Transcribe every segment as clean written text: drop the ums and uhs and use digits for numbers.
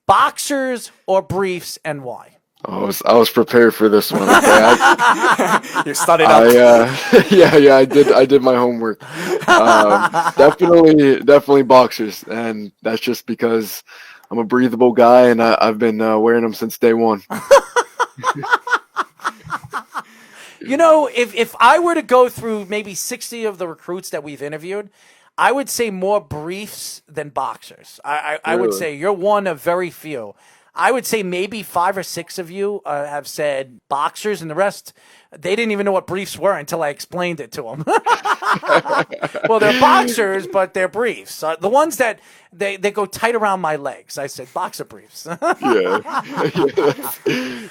Boxers or briefs, and why? I was prepared for this one. Okay? You studied up. Yeah, I did my homework. Definitely boxers, and that's just because I'm a breathable guy, and I've been wearing them since day one. You know, if I were to go through maybe 60 of the recruits that we've interviewed, I would say more briefs than boxers. I would Really? say you're one of very few. I would say maybe 5 or 6 of you have said boxers, and the rest, they didn't even know what briefs were until I explained it to them. Well, they're boxers, but they're briefs. The ones that they go tight around my legs. I said boxer briefs. Yeah.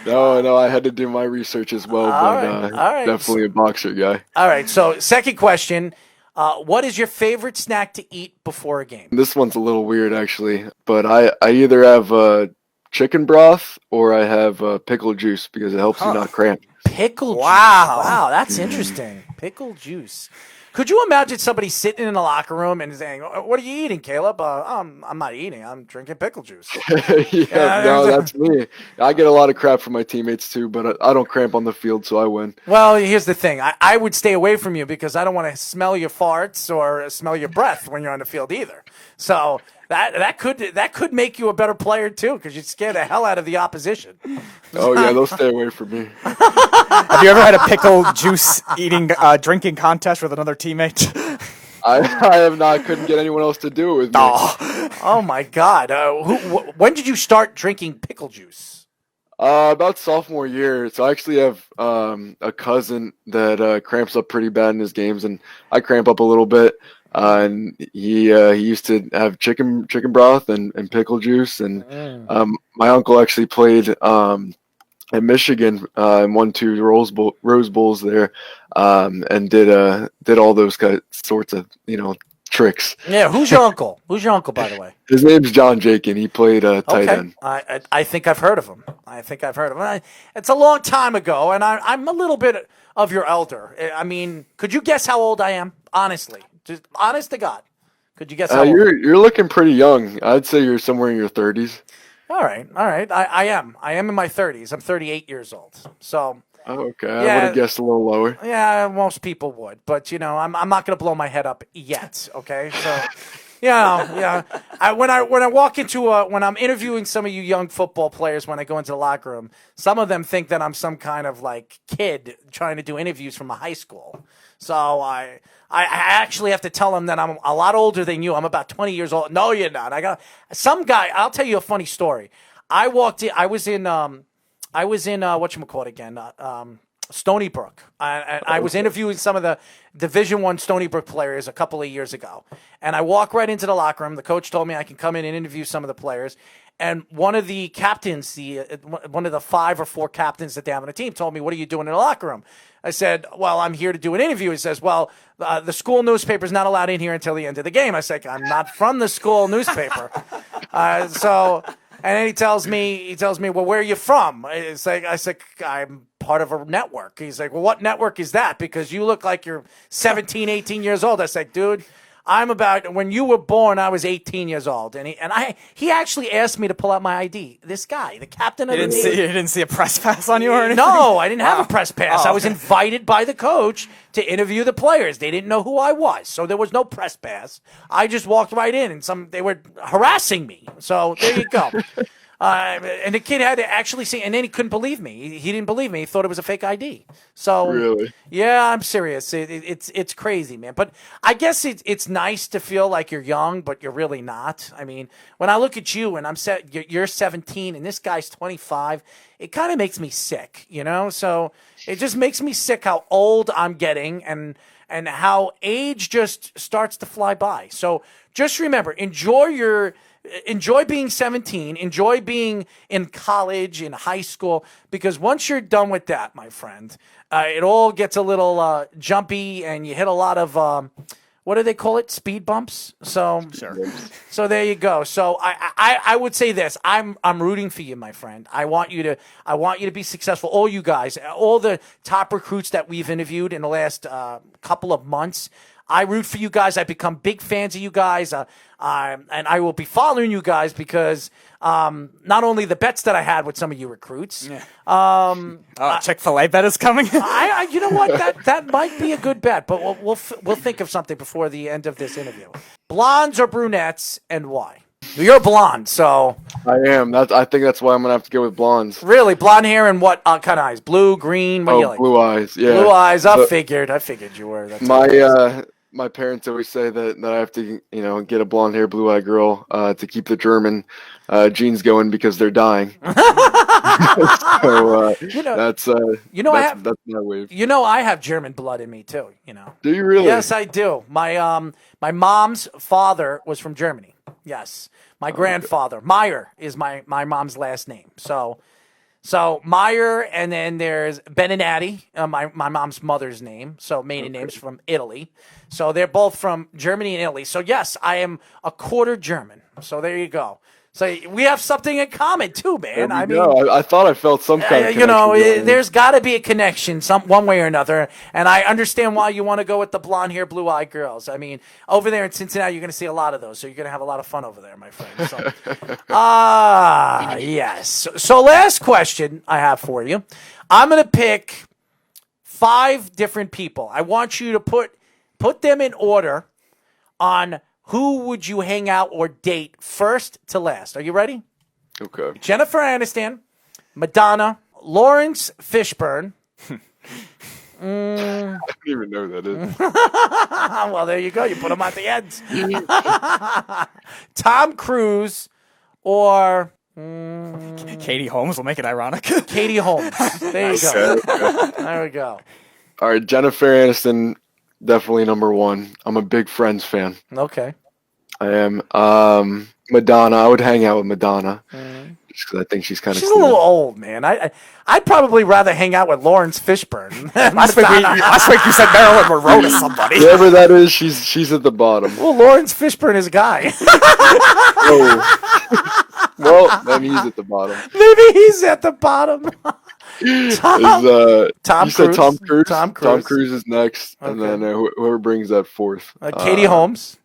No, I had to do my research as well, All but right. definitely a boxer guy. All right, so second question. What is your favorite snack to eat before a game? This one's a little weird, actually, but I either have chicken broth or I have pickle juice because it helps you not cramp. Pickle juice. Wow. Wow, that's interesting. Pickle juice. Could you imagine somebody sitting in the locker room and saying, "What are you eating, Caleb?" I'm not eating. I'm drinking pickle juice. Yeah, no, that's me. I get a lot of crap from my teammates too, but I don't cramp on the field, so I win. Well, here's the thing. I would stay away from you because I don't want to smell your farts or smell your breath when you're on the field either. So that could make you a better player too because you'd scare the hell out of the opposition. Oh yeah, they'll stay away from me. Have you ever had a pickle juice drinking contest with another teammate? I have not. Couldn't get anyone else to do it with me. Oh my God! When did you start drinking pickle juice? About sophomore year. So I actually have a cousin that cramps up pretty bad in his games, and I cramp up a little bit. And he used to have chicken broth and pickle juice, and my uncle actually played at Michigan and won 2 Rose Bowls there, and did all those sorts of tricks. Yeah, who's your uncle? Who's your uncle, by the way? His name's John Jakin. He played tight end. I think I've heard of him. It's a long time ago, and I'm a little bit of your elder. I mean, could you guess how old I am? Honestly, just honest to God, could you guess how old? You're looking pretty young. I'd say you're somewhere in your 30s. All right. I am in my 30s. I'm 38 years old. So. Oh, okay. Yeah. I would have guessed a little lower. Yeah, most people would, but I'm not going to blow my head up yet. Okay, so yeah. When I walk into when I'm interviewing some of you young football players when I go into the locker room, some of them think that I'm some kind of like kid trying to do interviews from a high school. So I actually have to tell them that I'm a lot older than you. I'm about 20 years old. No, you're not. I got some guy. I'll tell you a funny story. I walked in. I was in whatchamacallit again, Stony Brook. I was interviewing some of the Division I Stony Brook players a couple of years ago. And I walk right into the locker room. The coach told me I can come in and interview some of the players. And one of the captains, one of the 5 or 4 captains that they have on the team told me, "What are you doing in the locker room?" I said, "Well, I'm here to do an interview." He says, "Well, the school newspaper's not allowed in here until the end of the game." I said, "I'm not from the school newspaper." And then he tells me, "Well, where are you from?" It's like, I said, "I'm part of a network." He's like, "Well, what network is that? Because you look like you're 17, 18 years old." I said, "Dude, when you were born, I was 18 years old." And he actually asked me to pull out my ID. This guy, the captain of the team. You didn't see a press pass on you or anything? No, I didn't have a press pass. Oh, I was invited by the coach to interview the players. They didn't know who I was, so there was no press pass. I just walked right in, and they were harassing me. So there you go. And the kid had to actually see, and then he couldn't believe me. He didn't believe me. He thought it was a fake ID. So Really? Yeah, I'm serious. It's crazy, man. But I guess it's nice to feel like you're young, but you're really not. I mean, when I look at you and you're 17 and this guy's 25, it kind of makes me sick, So it just makes me sick how old I'm getting and how age just starts to fly by. So just remember, enjoy being 17, enjoy being in college, in high school, because once you're done with that, my friend, it all gets a little jumpy and you hit a lot of, what do they call it? Speed bumps. So, Sure. So there you go. So I would say this, I'm rooting for you, my friend. I want you to be successful. All you guys, all the top recruits that we've interviewed in the last couple of months, I root for you guys. I become big fans of you guys. And I will be following you guys because not only the bets that I had with some of you recruits. Yeah. Chick-fil-A bet is coming. You know what? That might be a good bet, but we'll think of something before the end of this interview. Blondes or brunettes, and why? You're blonde, so I am. I think that's why I'm gonna have to go with blondes. really blonde hair and what kind of eyes? Blue, green? What do you like? Blue eyes. Yeah. Blue eyes. I So figured you were. That's how it is. my parents always say that I have to get a blonde hair, blue eye girl to keep the German genes going because they're dying. So that's my wave. I have German blood in me too. Do you really? Yes, I do. My mom's father was from Germany. Yes, my grandfather Meyer is my mom's last name. So Meyer, and then there's Beninati, my mom's mother's name. So maiden names from Italy. So they're both from Germany and Italy. So yes, I am a quarter German. So there you go. So we have something in common too, man. I thought I felt some kind of connection. There's got to be a connection, one way or another. And I understand why you want to go with the blonde hair, blue eyed girls. I mean, over there in Cincinnati, you're going to see a lot of those. So you're going to have a lot of fun over there, my friend. So, yes. So last question I have for you. I'm going to pick 5 different people. I want you to put them in order on who would you hang out or date first to last. Are you ready? Okay. Jennifer Aniston, Madonna, Lawrence Fishburne. I don't even know who that is. Well, there you go. You put them at the ends. Tom Cruise or Katie Holmes will make it ironic. Katie Holmes. There you go. Okay. There we go. All right, Jennifer Aniston, definitely number 1. I'm a big Friends fan. Okay. I am. Madonna, I would hang out with Madonna just because I think she's kind of. She's a little old, man. I'd probably rather hang out with Lawrence Fishburne. Last week you said Marilyn Monroe to somebody. Whoever that is, she's at the bottom. Well, Lawrence Fishburne is a guy. Oh. Well, then he's at the bottom. Maybe he's at the bottom. Tom you said Cruise. Tom Cruise? Tom Cruise. Tom Cruise is next, and then whoever brings that fourth. Katie Holmes.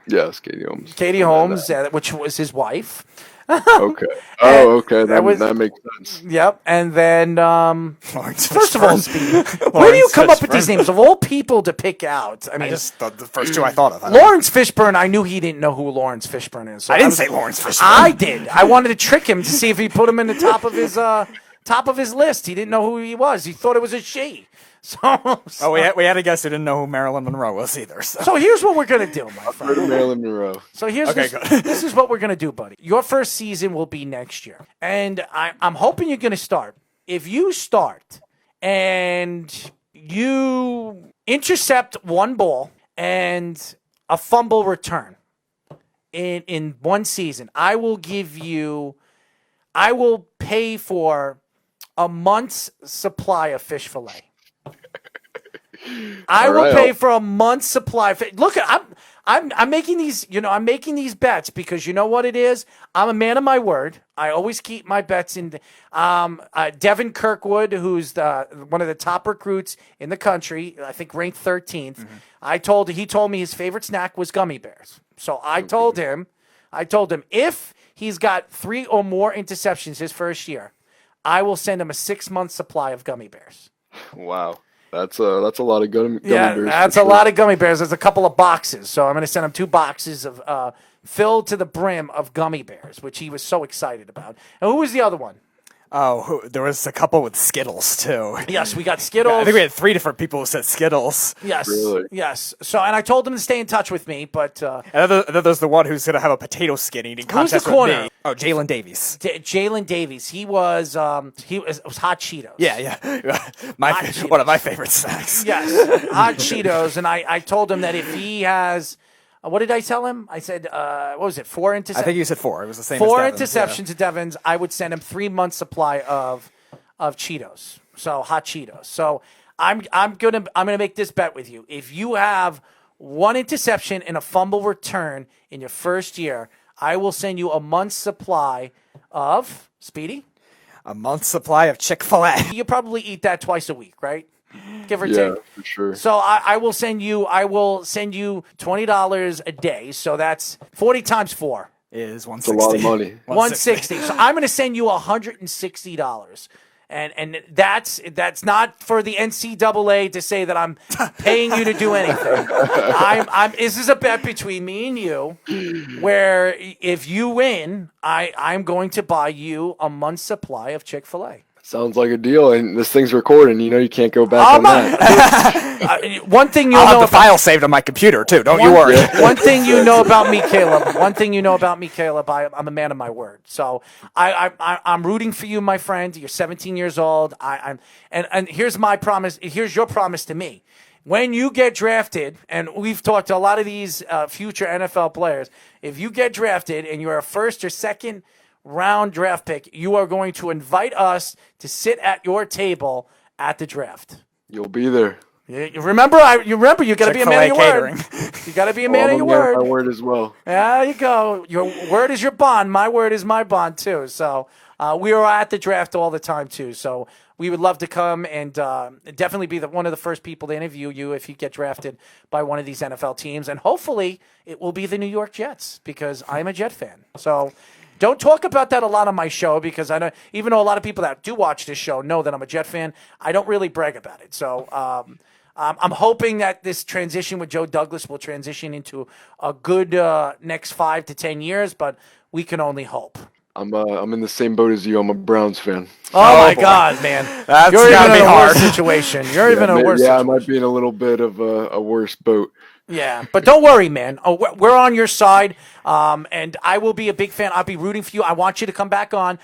Yes, Katie Holmes. Katie Holmes, which was his wife. Okay. Oh, okay. That makes sense. Yep. And then, first of all, Fishburne. Speed, where do you come up with these names of all people to pick out? I mean, just the first 2 I thought of. Lawrence Fishburne. I knew he didn't know who Lawrence Fishburne is. So I didn't say Lawrence Fishburne. I did. I wanted to trick him to see if he put him in the top of his list. He didn't know who he was. He thought it was a she. So we had a guest who didn't know who Marilyn Monroe was either. So here's what we're gonna do, my friend. Marilyn Monroe. So this is what we're gonna do, buddy. Your first season will be next year, and I'm hoping you're gonna start. If you start and you intercept one ball and a fumble return in one season, I will pay for a month's supply of fish fillet. I will pay for a month's supply. Look, I'm making these. I'm making these bets because you know what it is. I'm a man of my word. I always keep my bets in. Devin Kirkwood, who's one of the top recruits in the country, I think ranked 13th. Mm-hmm. He told me his favorite snack was gummy bears. So I told him if he's got 3 or more interceptions his first year, I will send him a 6-month supply of gummy bears. Wow. That's a lot of gummy bears. Yeah, that's a lot of gummy bears. There's a couple of boxes. So I'm going to send him 2 boxes of filled to the brim of gummy bears, which he was so excited about. And who was the other one? Oh, there was a couple with Skittles, too. Yes, we got Skittles. I think we had 3 different people who said Skittles. Yes. Really? Yes. So, and I told them to stay in touch with me, but... and then there's the one who's going to have a potato skin eating contest the corner? with me. Oh, Jalen Davies. Jalen Davies. He was Hot Cheetos. Yeah. One of my favorite snacks. Yes, Hot Cheetos. And I told him that if he has... what did I tell him? I said, what was it, 4 interceptions? I think you said 4. It was the same 4 as Devin's, interceptions to Devin's. I would send him 3 months supply of Cheetos. So Hot Cheetos. So I'm gonna make this bet with you. If you have 1 interception and a fumble return in your first year, I will send you a month's supply of Speedy. A month's supply of Chick-fil-A. You probably eat that twice a week, right? give or Yeah, take. for sure. So I will send you $20 a day. So that's 40 times 4. Is It's a 160. lot of money. 160. So I'm going to send you $160. And that's not for the NCAA to say that I'm paying you to do anything. This is a bet between me and you, where if you win, I'm going to buy you a month's supply of Chick-fil-A. Sounds like a deal, and this thing's recording. You know you can't go back on that. One thing you I'll know have the file saved on my computer too. Don't you worry. One thing you know about me, Caleb. I'm a man of my word. So I'm rooting for you, my friend. You're 17 years old. And here's my promise. Here's your promise to me. When you get drafted, and we've talked to a lot of these future NFL players, if you get drafted and you're a first or second round draft pick, you are going to invite us to sit at your table at the draft. You'll be there. You remember, you got to be a man of your word. You got to be a man of your word. My word as well. There you go. Your word is your bond. My word is my bond too. So we are at the draft all the time too. So we would love to come and definitely be one of the first people to interview you if you get drafted by one of these NFL teams. And hopefully it will be the New York Jets, because I'm a Jet fan. So don't talk about that a lot on my show, because I know, even though a lot of people that do watch this show know that I'm a Jet fan, I don't really brag about it. So I'm hoping that this transition with Joe Douglas will transition into a good next 5 to 10 years, but we can only hope. I'm in the same boat as you. I'm a Browns fan. Oh my God, man! That's You're gotta even be in a hard. worse situation. You're even in a worse. Yeah, I situation. might be in a little bit of a worse boat. Yeah, but don't worry, man. We're on your side, and I will be a big fan. I'll be rooting for you. I want you to come back on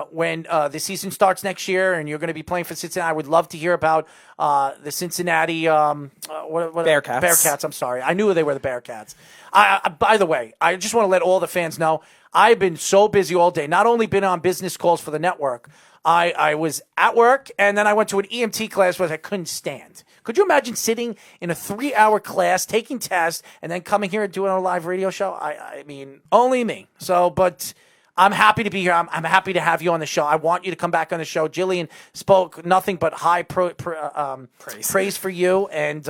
when the season starts next year, and you're going to be playing for Cincinnati. I would love to hear about the Cincinnati Bearcats. Bearcats. I'm sorry, I knew they were the Bearcats. By the way, I just want to let all the fans know I've been so busy all day. Not only been on business calls for the network, I was at work, and then I went to an EMT class where I couldn't stand. Could you imagine sitting in a 3-hour class, taking tests, and then coming here and doing a live radio show? I mean, only me. So, but I'm happy to be here. I'm happy to have you on the show. I want you to come back on the show. Jillian spoke nothing but high praise for you, and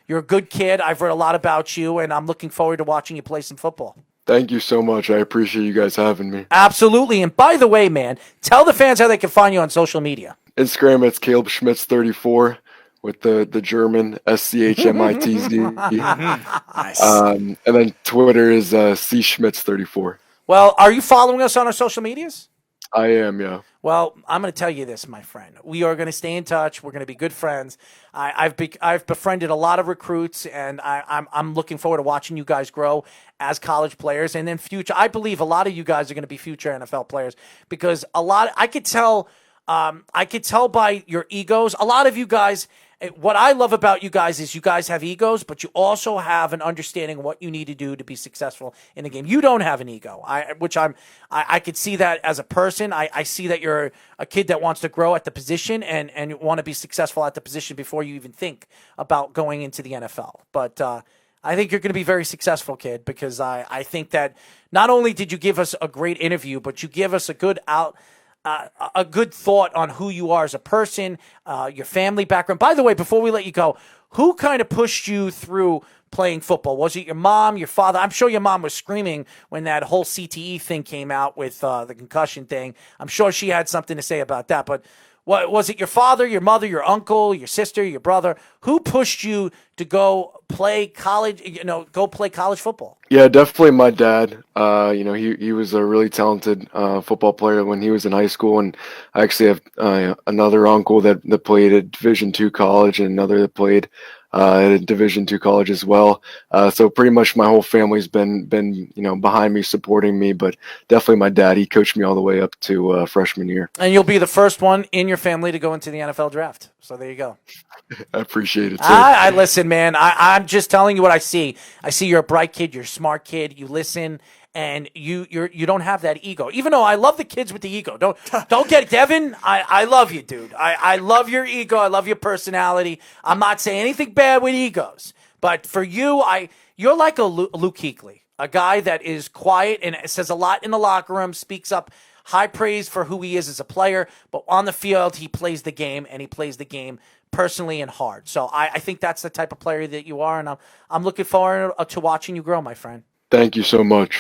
you're a good kid. I've read a lot about you, and I'm looking forward to watching you play some football. Thank you so much. I appreciate you guys having me. Absolutely. And by the way, man, tell the fans how they can find you on social media. Instagram, it's Caleb Schmitz 34 with the German SCHMITZ. Nice. And then Twitter is C Schmitz 34. Well, are you following us on our social medias? I am, yeah. Well, I'm going to tell you this, my friend. We are going to stay in touch. We're going to be good friends. I've befriended a lot of recruits, and I'm looking forward to watching you guys grow as college players, and then future. I believe a lot of you guys are going to be future NFL players, because I could tell by your egos. A lot of you guys. What I love about you guys is you guys have egos, but you also have an understanding of what you need to do to be successful in the game. You don't have an ego, I could see that as a person. I see that you're a kid that wants to grow at the position and want to be successful at the position before you even think about going into the NFL. But I think you're going to be very successful, kid, because I think that not only did you give us a great interview, but you give us a good thought on who you are as a person, your family background. By the way, before we let you go, who kind of pushed you through playing football? Was it your mom, your father? I'm sure your mom was screaming when that whole CTE thing came out with the concussion thing. I'm sure she had something to say about that. But what was it? Your father, your mother, your uncle, your sister, your brother? Who pushed you to go play college? Go play college football? Yeah, definitely my dad. He was a really talented football player when he was in high school, and I actually have another uncle that played at Division II college, and another that played at a Division II college as well. So pretty much my whole family's been behind me, supporting me. But definitely my dad. He coached me all the way up to freshman year. And you'll be the first one in your family to go into the NFL draft. So there you go. I appreciate it. I listen, man. I'm just telling you what I see. I see you're a bright kid. You're a smart kid. You listen, and you don't have that ego. Even though I love the kids with the ego. Don't get it, Devin. I love you, dude. I love your ego. I love your personality. I'm not saying anything bad with egos, but for you, you're like a Luke Kuechly, a guy that is quiet and says a lot in the locker room, speaks up. High praise for who he is as a player, but on the field, he plays the game, and he plays the game personally and hard. So I think that's the type of player that you are, and I'm looking forward to watching you grow, my friend. Thank you so much.